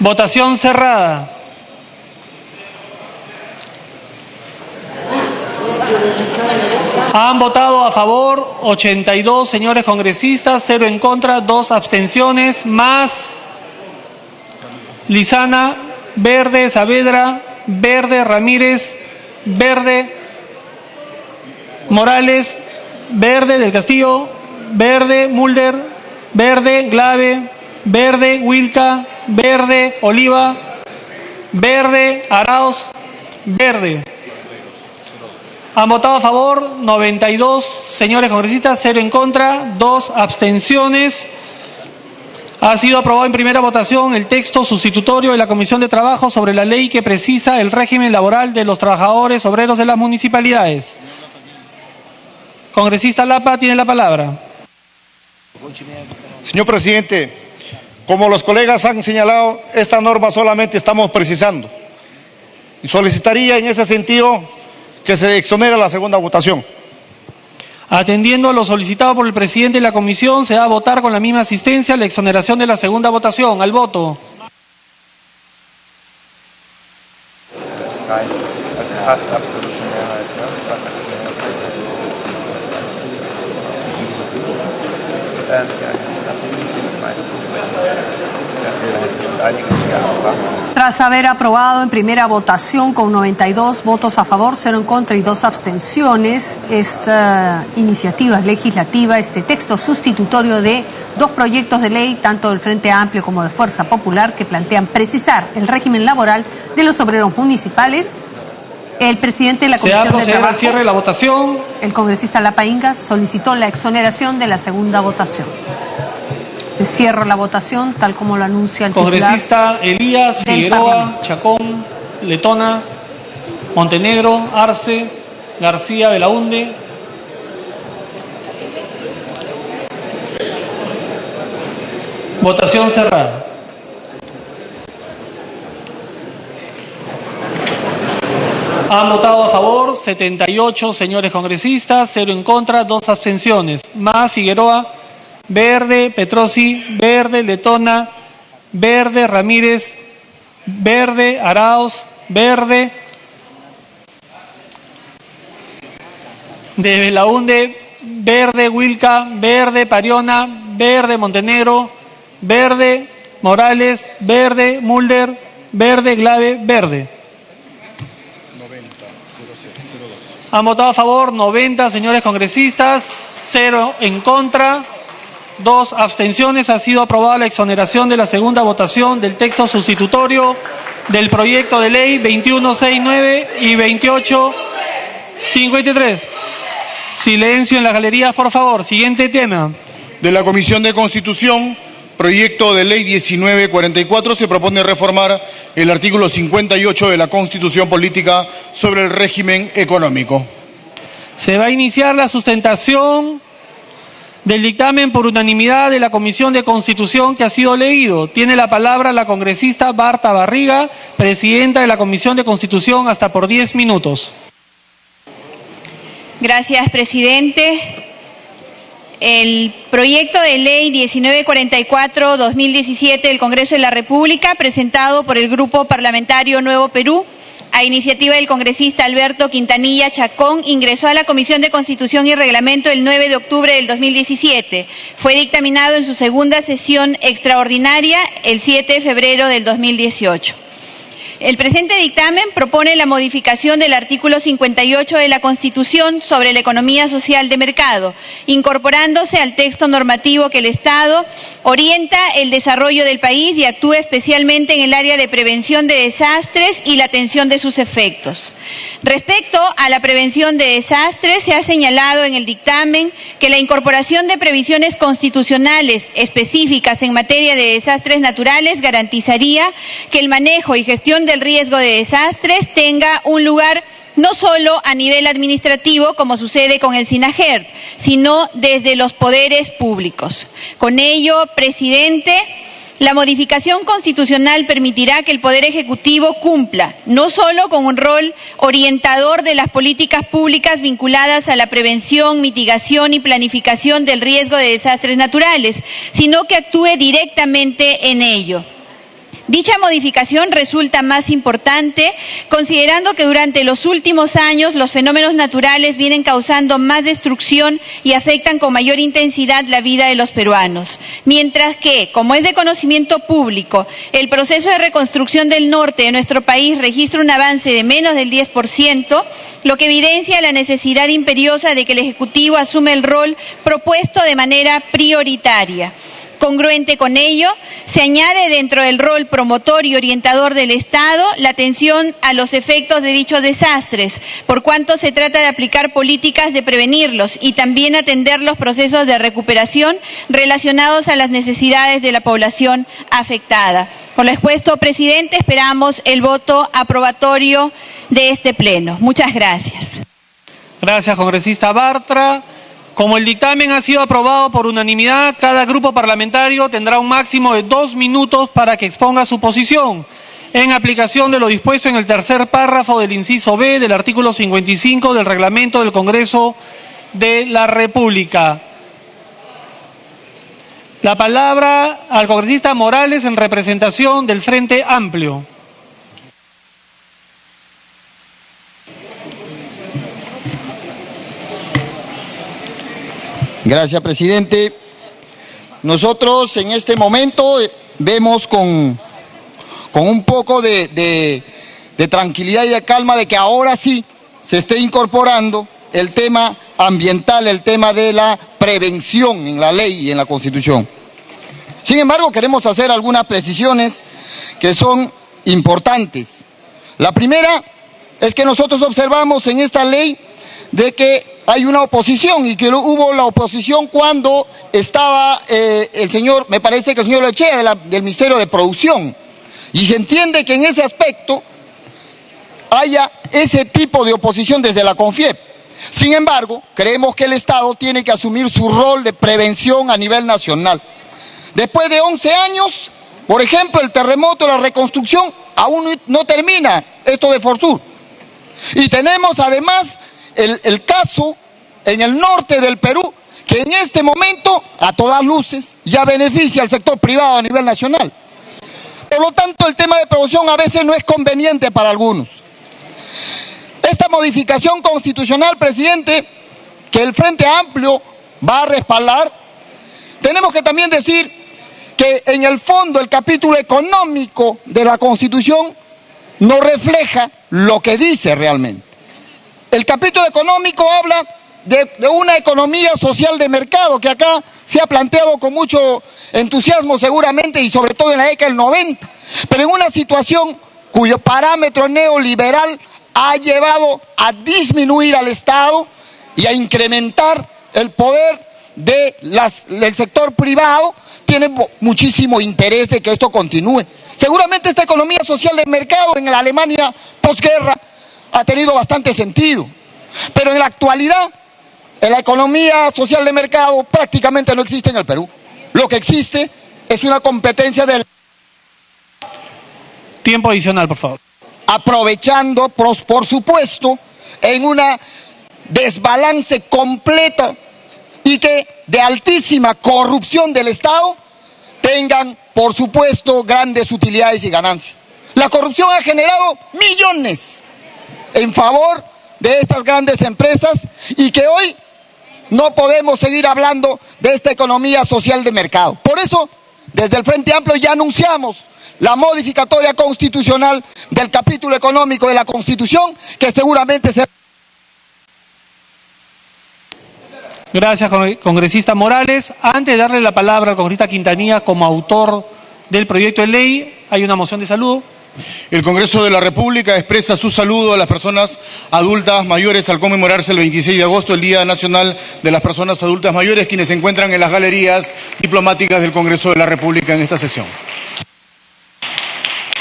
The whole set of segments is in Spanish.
Votación cerrada. Han votado a favor 82 señores congresistas, 0 en contra, 2 abstenciones, más Lizana, verde, Saavedra, verde, Ramírez, verde, Morales, verde, del Castillo, verde, Mulder, verde, Glave, verde, Wilca, verde, Oliva, verde, Arauz, verde. Han votado a favor 92 señores congresistas, 0 en contra, 2 abstenciones. Ha sido aprobado en primera votación el texto sustitutorio de la Comisión de Trabajo sobre la ley que precisa el régimen laboral de los trabajadores obreros de las municipalidades. Congresista Lapa tiene la palabra. Señor presidente, como los colegas han señalado, esta norma solamente estamos precisando. Y solicitaría en ese sentido que se exonere la segunda votación. Atendiendo a lo solicitado por el presidente de la comisión, se va a votar con la misma asistencia la exoneración de la segunda votación. Al voto. Tras haber aprobado en primera votación con 92 votos a favor, 0 en contra y 2 abstenciones, esta iniciativa legislativa, este texto sustitutorio de 2 proyectos de ley, tanto del Frente Amplio como de Fuerza Popular, que plantean precisar el régimen laboral de los obreros municipales. El presidente de la Comisión de Trabajo, al cierre de la votación. El congresista Lapa Ingas, solicitó la exoneración de la segunda votación. Se cierra la votación, tal como lo anuncia el congresista Elías, Figueroa, Chacón, Letona, Montenegro, Arce, García, Belaunde. Votación cerrada. Han votado a favor 78 señores congresistas, 0 en contra, 2 abstenciones. Más Figueroa, verde, Petrosi, verde, Letona, verde, Ramírez, verde, Arauz, verde, de Belaunde, verde, Wilca, verde, Pariona, verde, Montenegro, verde, Morales, verde, Mulder, verde, Glave, verde. Han votado a favor 90 señores congresistas, 0 en contra, 2 abstenciones. Ha sido aprobada la exoneración de la segunda votación del texto sustitutorio del proyecto de ley 2169 y 2853. Silencio en las galerías, por favor. Siguiente tema. De la Comisión de Constitución, proyecto de ley 1944, se propone reformar el artículo 58 de la Constitución Política sobre el régimen económico. Se va a iniciar la sustentación del dictamen por unanimidad de la Comisión de Constitución que ha sido leído. Tiene la palabra la congresista Barta Barriga, presidenta de la Comisión de Constitución, hasta por 10 minutos. Gracias, presidente. El proyecto de ley 1944-2017 del Congreso de la República, presentado por el Grupo Parlamentario Nuevo Perú, a iniciativa del congresista Alberto Quintanilla Chacón, ingresó a la Comisión de Constitución y Reglamento el 9 de octubre del 2017. Fue dictaminado en su segunda sesión extraordinaria el 7 de febrero del 2018. El presente dictamen propone la modificación del artículo 58 de la Constitución sobre la economía social de mercado, incorporándose al texto normativo que el Estado orienta el desarrollo del país y actúa especialmente en el área de prevención de desastres y la atención de sus efectos. Respecto a la prevención de desastres, se ha señalado en el dictamen que la incorporación de previsiones constitucionales específicas en materia de desastres naturales garantizaría que el manejo y gestión del riesgo de desastres tenga un lugar no solo a nivel administrativo, como sucede con el SINAGERT, sino desde los poderes públicos. Con ello, presidente, la modificación constitucional permitirá que el Poder Ejecutivo cumpla no solo con un rol orientador de las políticas públicas vinculadas a la prevención, mitigación y planificación del riesgo de desastres naturales, sino que actúe directamente en ello. Dicha modificación resulta más importante considerando que durante los últimos años los fenómenos naturales vienen causando más destrucción y afectan con mayor intensidad la vida de los peruanos. Mientras que, como es de conocimiento público, el proceso de reconstrucción del norte de nuestro país registra un avance de menos del 10%, lo que evidencia la necesidad imperiosa de que el Ejecutivo asuma el rol propuesto de manera prioritaria. Congruente con ello, se añade dentro del rol promotor y orientador del Estado la atención a los efectos de dichos desastres, por cuanto se trata de aplicar políticas de prevenirlos y también atender los procesos de recuperación relacionados a las necesidades de la población afectada. Por lo expuesto, presidente, esperamos el voto aprobatorio de este pleno. Muchas gracias. Gracias, congresista Bartra. Como el dictamen ha sido aprobado por unanimidad, cada grupo parlamentario tendrá un máximo de 2 minutos para que exponga su posición, en aplicación de lo dispuesto en el tercer párrafo del inciso B del artículo 55 del Reglamento del Congreso de la República. La palabra al congresista Morales en representación del Frente Amplio. Gracias, presidente. Nosotros en este momento vemos con un poco de tranquilidad y de calma de que ahora sí se esté incorporando el tema ambiental, el tema de la prevención en la ley y en la Constitución. Sin embargo, queremos hacer algunas precisiones que son importantes. La primera es que nosotros observamos en esta ley de que hay una oposición y que hubo la oposición cuando estaba el señor, me parece que el señor Lechea del Ministerio de Producción, y se entiende que en ese aspecto haya ese tipo de oposición desde la CONFIEP. Sin embargo, creemos que el Estado tiene que asumir su rol de prevención a nivel nacional. Después de 11 años, por ejemplo, el terremoto, la reconstrucción, aún no termina esto de Forsur. Y tenemos además el caso en el norte del Perú, que en este momento, a todas luces, ya beneficia al sector privado a nivel nacional. Por lo tanto, el tema de producción a veces no es conveniente para algunos. Esta modificación constitucional, presidente, que el Frente Amplio va a respaldar, tenemos que también decir que en el fondo el capítulo económico de la Constitución no refleja lo que dice realmente. El capítulo económico habla de una economía social de mercado que acá se ha planteado con mucho entusiasmo seguramente y sobre todo en la década del 90, pero en una situación cuyo parámetro neoliberal ha llevado a disminuir al Estado y a incrementar el poder del sector privado, tiene muchísimo interés de que esto continúe. Seguramente esta economía social de mercado en la Alemania posguerra ha tenido bastante sentido, pero en la actualidad la economía social de mercado prácticamente no existe en el Perú. Lo que existe es una competencia del... Tiempo adicional, por favor. Aprovechando, por supuesto, en una desbalance completa y que de altísima corrupción del Estado tengan, por supuesto, grandes utilidades y ganancias. La corrupción ha generado millones en favor de estas grandes empresas y que hoy no podemos seguir hablando de esta economía social de mercado. Por eso, desde el Frente Amplio ya anunciamos la modificatoria constitucional del capítulo económico de la Constitución, que seguramente se... Gracias, congresista Morales. Antes de darle la palabra al congresista Quintanilla como autor del proyecto de ley, hay una moción de saludo. El Congreso de la República expresa su saludo a las personas adultas mayores al conmemorarse el 26 de agosto, el Día Nacional de las Personas Adultas Mayores, quienes se encuentran en las galerías diplomáticas del Congreso de la República en esta sesión.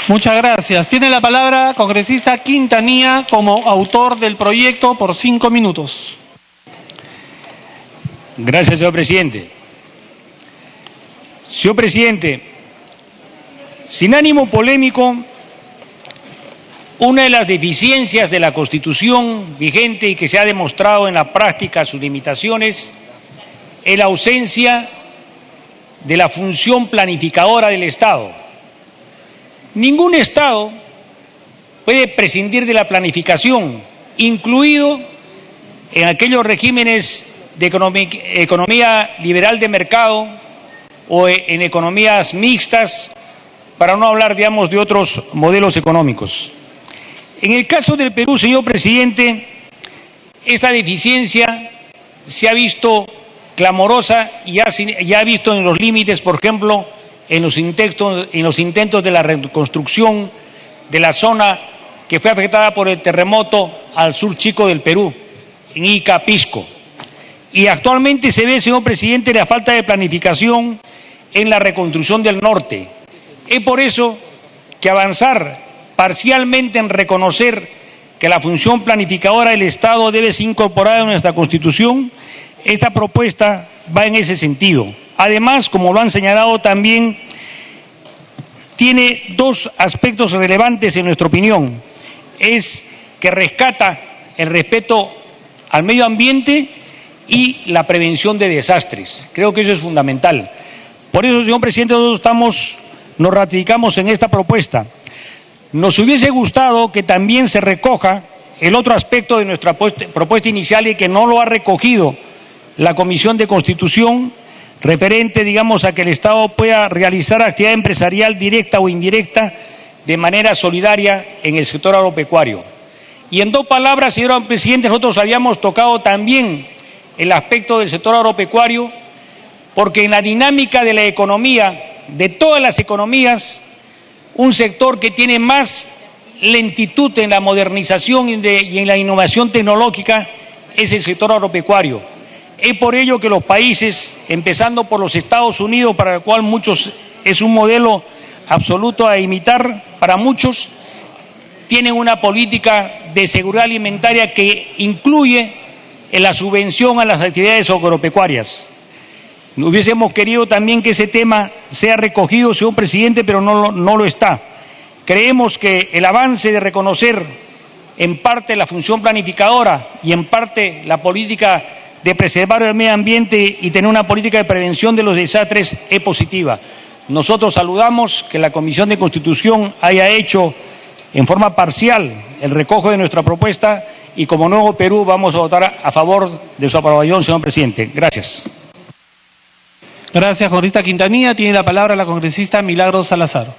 Muchas gracias. Tiene la palabra congresista Quintanilla como autor del proyecto por 5 minutos. Gracias, señor presidente. Señor presidente, sin ánimo polémico, una de las deficiencias de la Constitución vigente y que se ha demostrado en la práctica sus limitaciones es la ausencia de la función planificadora del Estado. Ningún Estado puede prescindir de la planificación, incluido en aquellos regímenes de economía liberal de mercado o en economías mixtas, para no hablar, digamos, de otros modelos económicos. En el caso del Perú, señor presidente, esta deficiencia se ha visto clamorosa y ya ha visto en los límites, por ejemplo, en los intentos de la reconstrucción de la zona que fue afectada por el terremoto al sur chico del Perú, en Ica, Pisco. Y actualmente se ve, señor presidente, la falta de planificación en la reconstrucción del norte. Es por eso que avanzar parcialmente en reconocer que la función planificadora del Estado debe ser incorporada en nuestra Constitución, esta propuesta va en ese sentido. Además, como lo han señalado también, tiene dos aspectos relevantes en nuestra opinión. Es que rescata el respeto al medio ambiente y la prevención de desastres. Creo que eso es fundamental. Por eso, señor presidente, nosotros nos ratificamos en esta propuesta. Nos hubiese gustado que también se recoja el otro aspecto de nuestra propuesta inicial y que no lo ha recogido la Comisión de Constitución, referente, digamos, a que el Estado pueda realizar actividad empresarial directa o indirecta de manera solidaria en el sector agropecuario. Y en dos palabras, señor presidente, nosotros habíamos tocado también el aspecto del sector agropecuario, porque en la dinámica de la economía, de todas las economías, un sector que tiene más lentitud en la modernización y en la innovación tecnológica es el sector agropecuario. Es por ello que los países, empezando por los Estados Unidos, para el cual muchos es un modelo absoluto a imitar para muchos, tienen una política de seguridad alimentaria que incluye en la subvención a las actividades agropecuarias. Hubiésemos querido también que ese tema sea recogido, señor presidente, pero no lo está. Creemos que el avance de reconocer en parte la función planificadora y en parte la política de preservar el medio ambiente y tener una política de prevención de los desastres es positiva. Nosotros saludamos que la Comisión de Constitución haya hecho en forma parcial el recojo de nuestra propuesta y como Nuevo Perú vamos a votar a favor de su aprobación, señor presidente. Gracias. Gracias, congresista Quintanilla. Tiene la palabra la congresista Milagros Salazar.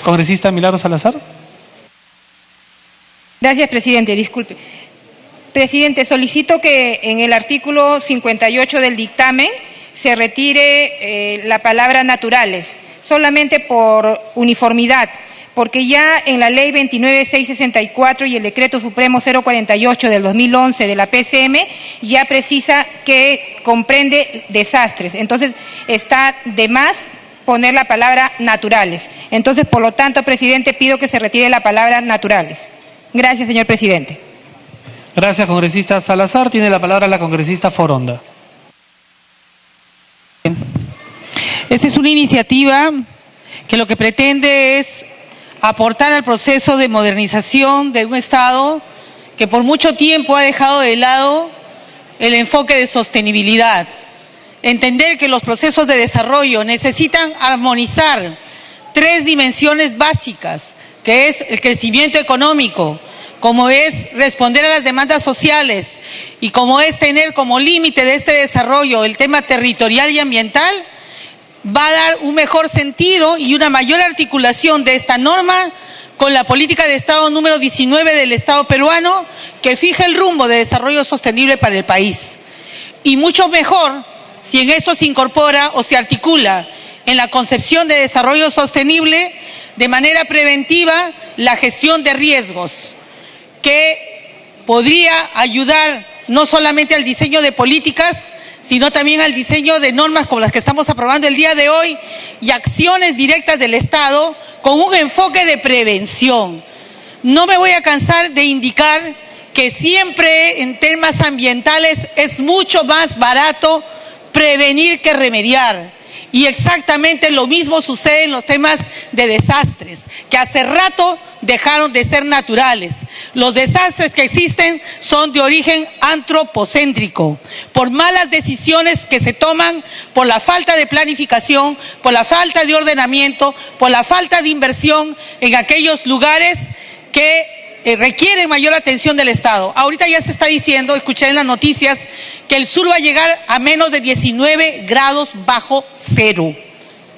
Congresista Milagros Salazar. Gracias, presidente. Disculpe. Presidente, solicito que en el artículo 58 del dictamen se retire la palabra naturales, solamente por uniformidad, porque ya en la ley 29.664 y el decreto supremo 048 del 2011 de la PCM ya precisa que comprende desastres. Entonces, está de más poner la palabra naturales. Entonces, por lo tanto, presidente, pido que se retire la palabra naturales. Gracias, señor presidente. Gracias, congresista Salazar. Tiene la palabra la congresista Foronda. Esta es una iniciativa que lo que pretende es aportar al proceso de modernización de un Estado que por mucho tiempo ha dejado de lado el enfoque de sostenibilidad. Entender que los procesos de desarrollo necesitan armonizar tres dimensiones básicas, que es el crecimiento económico, como es responder a las demandas sociales y como es tener como límite de este desarrollo el tema territorial y ambiental, va a dar un mejor sentido y una mayor articulación de esta norma con la política de Estado número 19 del Estado peruano, que fija el rumbo de desarrollo sostenible para el país. Y mucho mejor si en esto se incorpora o se articula en la concepción de desarrollo sostenible de manera preventiva la gestión de riesgos, que podría ayudar no solamente al diseño de políticas, sino también al diseño de normas como las que estamos aprobando el día de hoy y acciones directas del Estado con un enfoque de prevención. No me voy a cansar de indicar que siempre en temas ambientales es mucho más barato prevenir que remediar. Y exactamente lo mismo sucede en los temas de desastres, que hace rato dejaron de ser naturales. Los desastres que existen son de origen antropocéntrico, por malas decisiones que se toman, por la falta de planificación, por la falta de ordenamiento, por la falta de inversión en aquellos lugares que requieren mayor atención del Estado. Ahorita ya se está diciendo, escuché en las noticias, que el sur va a llegar a menos de 19 grados bajo cero.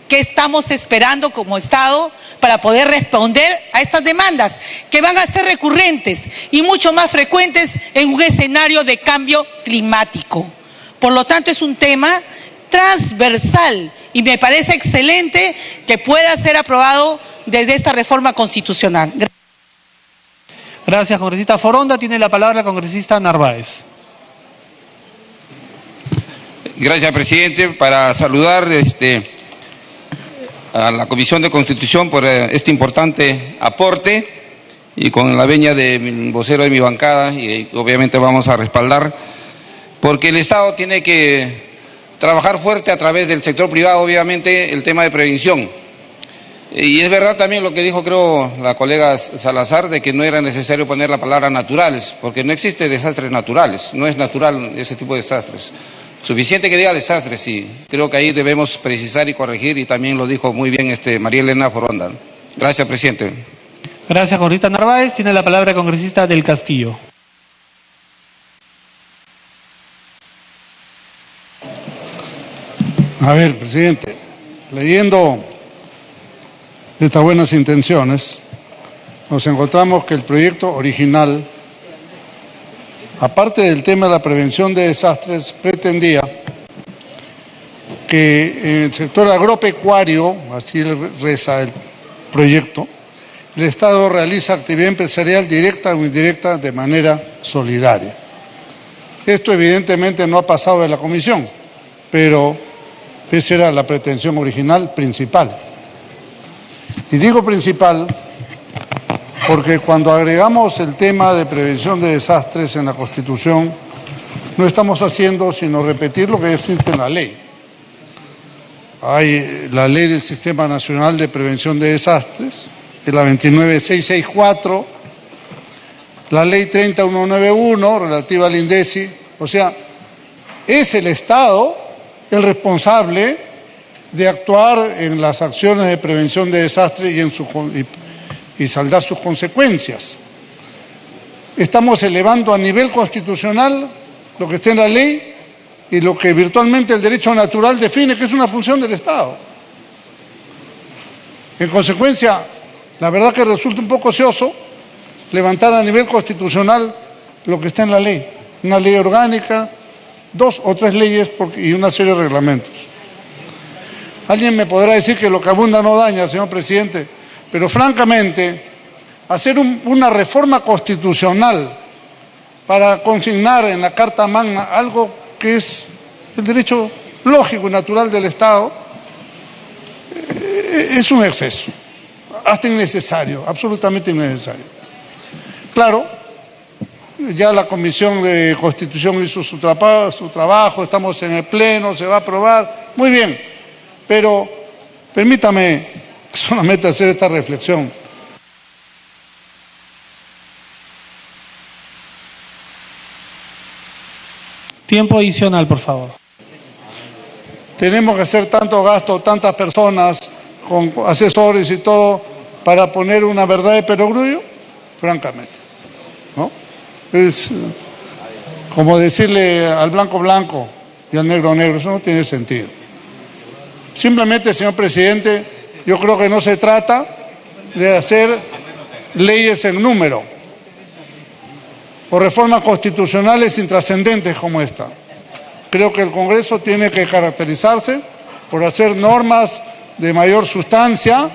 ¿Qué estamos esperando como Estado para poder responder a estas demandas que van a ser recurrentes y mucho más frecuentes en un escenario de cambio climático? Por lo tanto, es un tema transversal y me parece excelente que pueda ser aprobado desde esta reforma constitucional. Gracias, congresista Foronda. Tiene la palabra el congresista Narváez. Gracias, presidente. Para saludar a la Comisión de Constitución por este importante aporte y con la veña del vocero de mi bancada, y obviamente vamos a respaldar, porque el Estado tiene que trabajar fuerte a través del sector privado, obviamente, el tema de prevención. Y es verdad también lo que dijo, creo, la colega Salazar, de que no era necesario poner la palabra naturales, porque no existe desastres naturales, no es natural ese tipo de desastres. Suficiente que diga desastres, y creo que ahí debemos precisar y corregir, y también lo dijo muy bien María Elena Foronda. Gracias, presidente. Gracias, congresista Narváez. Tiene la palabra el congresista del Castillo. A ver, presidente, leyendo estas buenas intenciones, nos encontramos que el proyecto original, aparte del tema de la prevención de desastres, pretendía que en el sector agropecuario, así reza el proyecto, el Estado realiza actividad empresarial directa o indirecta de manera solidaria. Esto evidentemente no ha pasado de la comisión, pero esa era la pretensión original principal. Y digo principal porque cuando agregamos el tema de prevención de desastres en la Constitución, no estamos haciendo sino repetir lo que existe en la ley. Hay la Ley del Sistema Nacional de Prevención de Desastres, que es la 29664, la Ley 30191 relativa al INDECI. O sea, es el Estado el responsable de actuar en las acciones de prevención de desastres y saldar sus consecuencias. Estamos elevando a nivel constitucional lo que está en la ley y lo que virtualmente el derecho natural define que es una función del Estado. En consecuencia, la verdad que resulta un poco ocioso levantar a nivel constitucional lo que está en la ley, una ley orgánica, 2 o 3 leyes y una serie de reglamentos. Alguien me podrá decir que lo que abunda no daña, señor presidente, pero francamente, hacer una reforma constitucional para consignar en la Carta Magna algo que es el derecho lógico y natural del Estado, es un exceso, hasta innecesario, absolutamente innecesario. Claro, ya la Comisión de Constitución hizo su trabajo, estamos en el Pleno, se va a aprobar, muy bien, pero permítame solamente hacer esta reflexión. Tiempo adicional, por favor. Tenemos que hacer tanto gasto, tantas personas, con asesores y todo, para poner una verdad de perogrullo, francamente, ¿no? Es como decirle al blanco blanco y al negro negro, eso no tiene sentido. Simplemente, señor presidente, yo creo que no se trata de hacer leyes en número o reformas constitucionales intrascendentes como esta. Creo que el Congreso tiene que caracterizarse por hacer normas de mayor sustancia.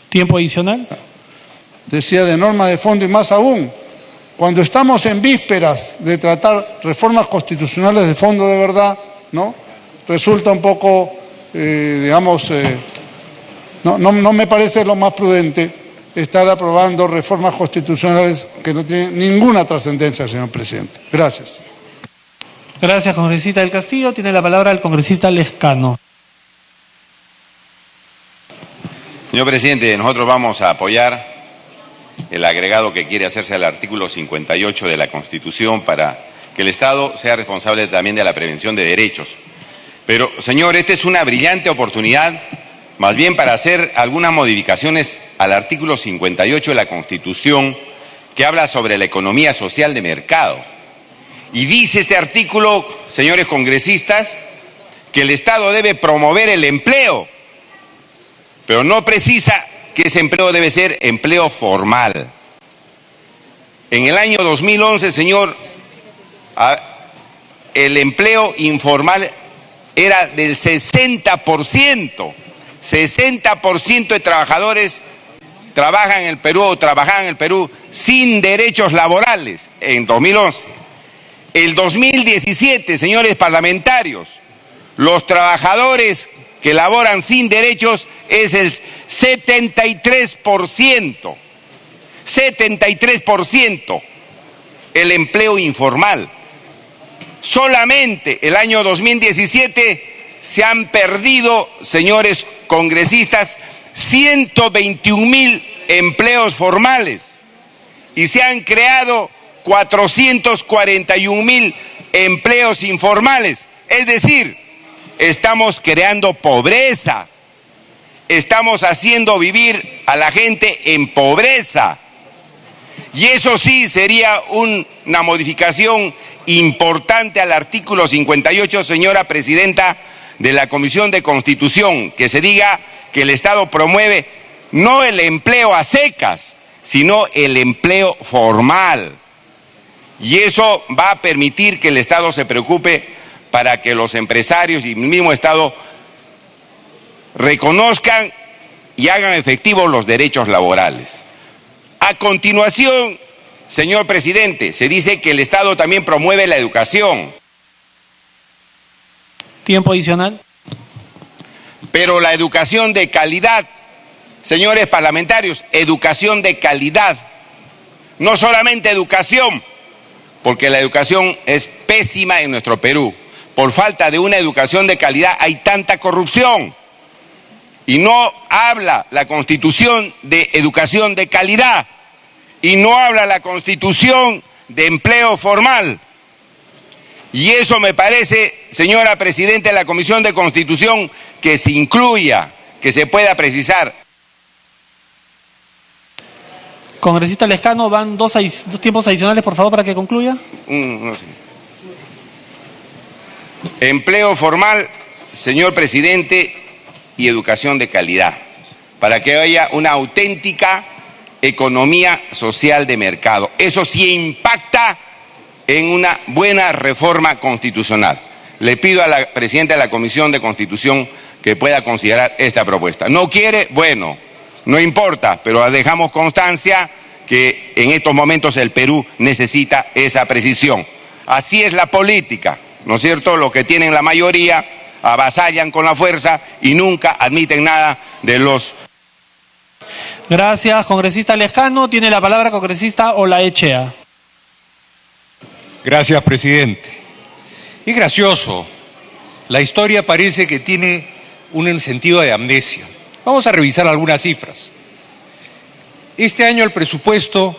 Tiempo adicional. Decía de normas de fondo y más aún, cuando estamos en vísperas de tratar reformas constitucionales de fondo de verdad, ¿no? Resulta un poco, no me parece lo más prudente estar aprobando reformas constitucionales que no tienen ninguna trascendencia, señor presidente. Gracias. Gracias, congresista del Castillo. Tiene la palabra el congresista Lescano. Señor presidente, nosotros vamos a apoyar el agregado que quiere hacerse al artículo 58 de la Constitución para que el Estado sea responsable también de la prevención de derechos. Pero, señor, esta es una brillante oportunidad, más bien para hacer algunas modificaciones al artículo 58 de la Constitución, que habla sobre la economía social de mercado. Y dice este artículo, señores congresistas, que el Estado debe promover el empleo, pero no precisa que ese empleo debe ser empleo formal. En el año 2011, señor, el empleo informal era del 60%. 60% de trabajadores trabajan en el Perú o trabajaban en el Perú sin derechos laborales en 2011. El 2017, señores parlamentarios, los trabajadores que laboran sin derechos es el 73%. 73% el empleo informal. Solamente el año 2017 se han perdido, señores congresistas, 121.000 empleos formales y se han creado 441.000 empleos informales. Es decir, estamos creando pobreza, estamos haciendo vivir a la gente en pobreza. Y eso sí sería una modificación importante al artículo 58, señora presidenta de la Comisión de Constitución, que se diga que el Estado promueve no el empleo a secas, sino el empleo formal. Y eso va a permitir que el Estado se preocupe para que los empresarios y el mismo Estado reconozcan y hagan efectivos los derechos laborales. A continuación, señor presidente, se dice que el Estado también promueve la educación. Tiempo adicional. Pero la educación de calidad, señores parlamentarios, educación de calidad. No solamente educación, porque la educación es pésima en nuestro Perú. Por falta de una educación de calidad hay tanta corrupción. Y no habla la Constitución de educación de calidad. Y no habla la Constitución de empleo formal. Y eso me parece, señora presidenta de la Comisión de Constitución, que se incluya, que se pueda precisar. Congresista Lescano, van dos tiempos adicionales, por favor, para que concluya. No sé. Empleo formal, señor presidente, y educación de calidad, para que haya una auténtica economía social de mercado. Eso sí impacta en una buena reforma constitucional. Le pido a la presidenta de la Comisión de Constitución que pueda considerar esta propuesta. ¿No quiere? Bueno, no importa, pero dejamos constancia que en estos momentos el Perú necesita esa precisión. Así es la política, ¿no es cierto? Los que tienen la mayoría avasallan con la fuerza y nunca admiten nada de los... Gracias, congresista Lescano. Tiene la palabra congresista Olaechea. Gracias, presidente. Es gracioso. La historia parece que tiene un sentido de amnesia. Vamos a revisar algunas cifras. Este año el presupuesto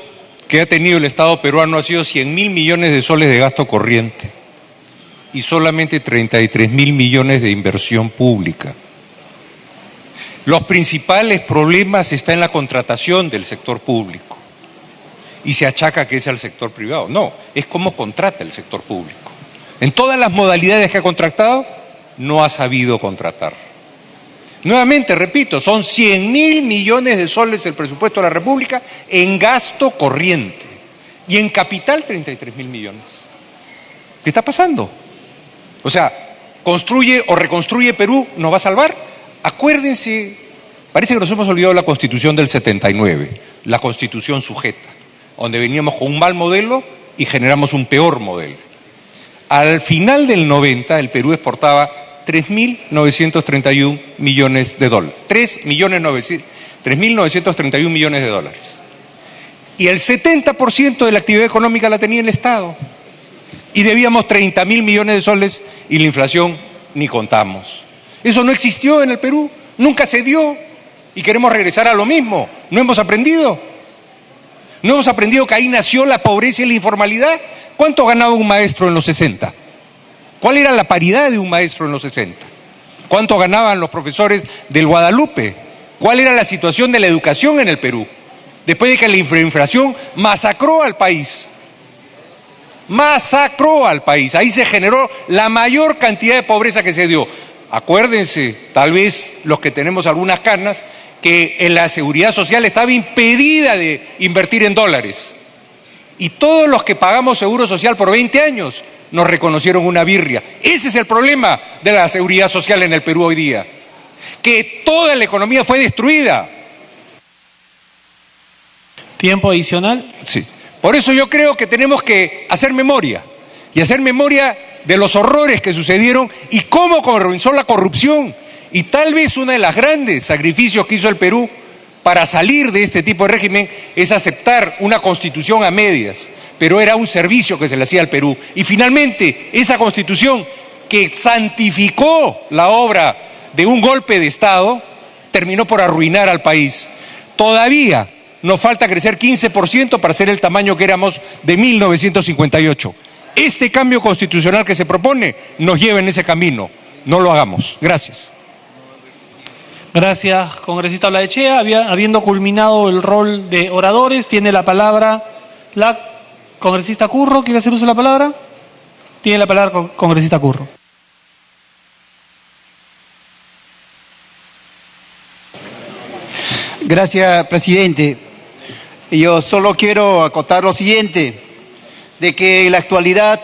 que ha tenido el Estado peruano ha sido 100.000 millones de soles de gasto corriente y solamente 33.000 millones de inversión pública. Los principales problemas están en la contratación del sector público y se achaca que es al sector privado. No, es cómo contrata el sector público. En todas las modalidades que ha contratado, no ha sabido contratar. Nuevamente, repito, son 100.000 millones de soles el presupuesto de la República en gasto corriente y en capital 33.000 millones. ¿Qué está pasando? O sea, construye o reconstruye Perú, ¿nos va a salvar? Acuérdense, parece que nos hemos olvidado de la Constitución del 79, la Constitución sujeta, donde veníamos con un mal modelo y generamos un peor modelo. Al final del 90, el Perú exportaba 3.931 millones de dólares. 3.931 millones de dólares. Y el 70% de la actividad económica la tenía el Estado. Y debíamos 30.000 millones de soles y la inflación ni contamos. Eso no existió en el Perú, nunca se dio. y queremos regresar a lo mismo. ¿No hemos aprendido? ¿No hemos aprendido que ahí nació la pobreza y la informalidad? ¿Cuánto ganaba un maestro en los 60? ¿Cuál era la paridad de un maestro en los 60? ¿Cuánto ganaban los profesores del Guadalupe? ¿Cuál era la situación de la educación en el Perú? Después de que la inflación masacró al país. Masacró al país. Ahí se generó la mayor cantidad de pobreza que se dio. Acuérdense, tal vez los que tenemos algunas canas, que en la seguridad social estaba impedida de invertir en dólares. Y todos los que pagamos seguro social por 20 años nos reconocieron una birria. Ese es el problema de la seguridad social en el Perú hoy día. Que toda la economía fue destruida. ¿Tiempo adicional? Sí. Por eso yo creo que tenemos que hacer memoria. Y hacer memoria de los horrores que sucedieron y cómo comenzó la corrupción. Y tal vez uno de los grandes sacrificios que hizo el Perú para salir de este tipo de régimen es aceptar una constitución a medias, pero era un servicio que se le hacía al Perú. Y finalmente, esa constitución que santificó la obra de un golpe de Estado, terminó por arruinar al país. Todavía nos falta crecer 15% para ser el tamaño que éramos de 1958. Este cambio constitucional que se propone nos lleva en ese camino. No lo hagamos. Gracias. Gracias, congresista Olaechea. Habiendo culminado el rol de oradores, tiene la palabra la congresista Curro. ¿Quiere hacer uso de la palabra? Tiene la palabra congresista Curro. Gracias, presidente. Yo solo quiero acotar lo siguiente, de que en la actualidad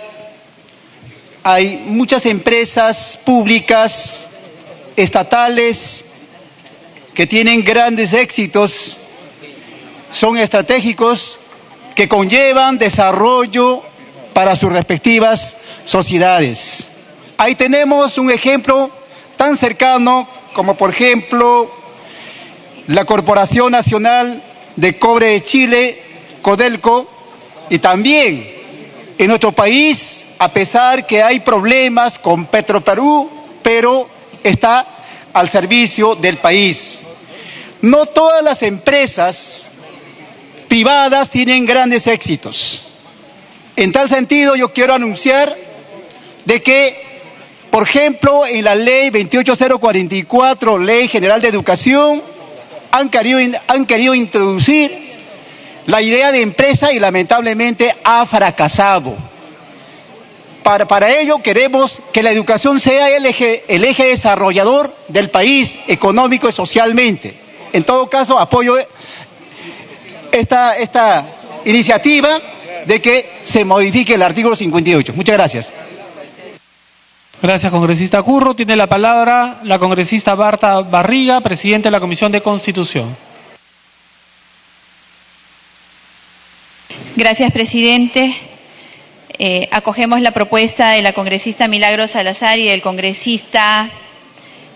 hay muchas empresas públicas, estatales, que tienen grandes éxitos, son estratégicos, que conllevan desarrollo para sus respectivas sociedades. Ahí tenemos un ejemplo tan cercano como, por ejemplo, la Corporación Nacional de Cobre de Chile, Codelco, y también en nuestro país, a pesar que hay problemas con Petroperú, pero está al servicio del país. No todas las empresas privadas tienen grandes éxitos. En tal sentido, yo quiero anunciar de que, por ejemplo, en la ley 28044, Ley General de Educación, han querido introducir la idea de empresa y lamentablemente ha fracasado. Para ello queremos que la educación sea el eje desarrollador del país, económico y socialmente. En todo caso, apoyo esta iniciativa de que se modifique el artículo 58. Muchas gracias. Gracias, congresista Curro. Tiene la palabra la congresista Marta Barriga, presidenta de la Comisión de Constitución. Gracias, presidente. Acogemos la propuesta de la congresista Milagros Salazar y del congresista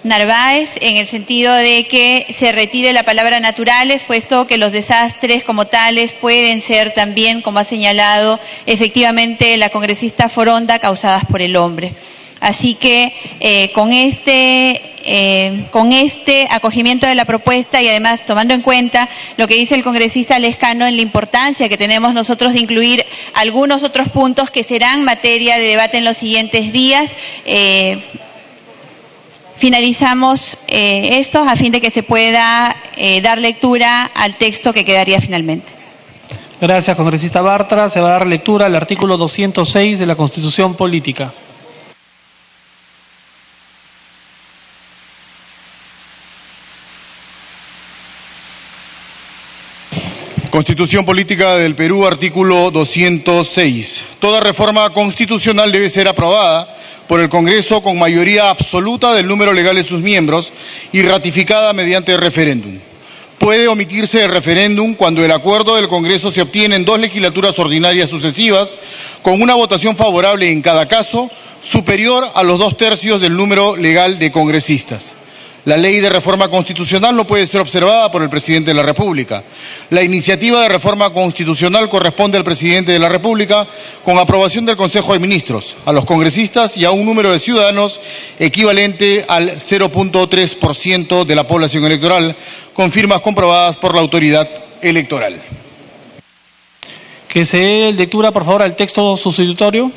Narváez en el sentido de que se retire la palabra naturales, puesto que los desastres como tales pueden ser también, como ha señalado efectivamente la congresista Foronda, causadas por el hombre. Así que con este acogimiento de la propuesta y además tomando en cuenta lo que dice el congresista Lescano en la importancia que tenemos nosotros de incluir algunos otros puntos que serán materia de debate en los siguientes días, finalizamos esto a fin de que se pueda dar lectura al texto que quedaría finalmente. Gracias, congresista Bartra. Se va a dar lectura al artículo 206 de la Constitución Política. Constitución Política del Perú, artículo 206. Toda reforma constitucional debe ser aprobada por el Congreso con mayoría absoluta del número legal de sus miembros y ratificada mediante referéndum. Puede omitirse el referéndum cuando el acuerdo del Congreso se obtiene en 2 legislaturas ordinarias sucesivas, con una votación favorable en cada caso, superior a los 2/3 del número legal de congresistas. La ley de reforma constitucional no puede ser observada por el presidente de la República. La iniciativa de reforma constitucional corresponde al presidente de la República con aprobación del Consejo de Ministros, a los congresistas y a un número de ciudadanos equivalente al 0.3% de la población electoral, con firmas comprobadas por la autoridad electoral. Que se dé lectura, por favor, al texto sustitutorio.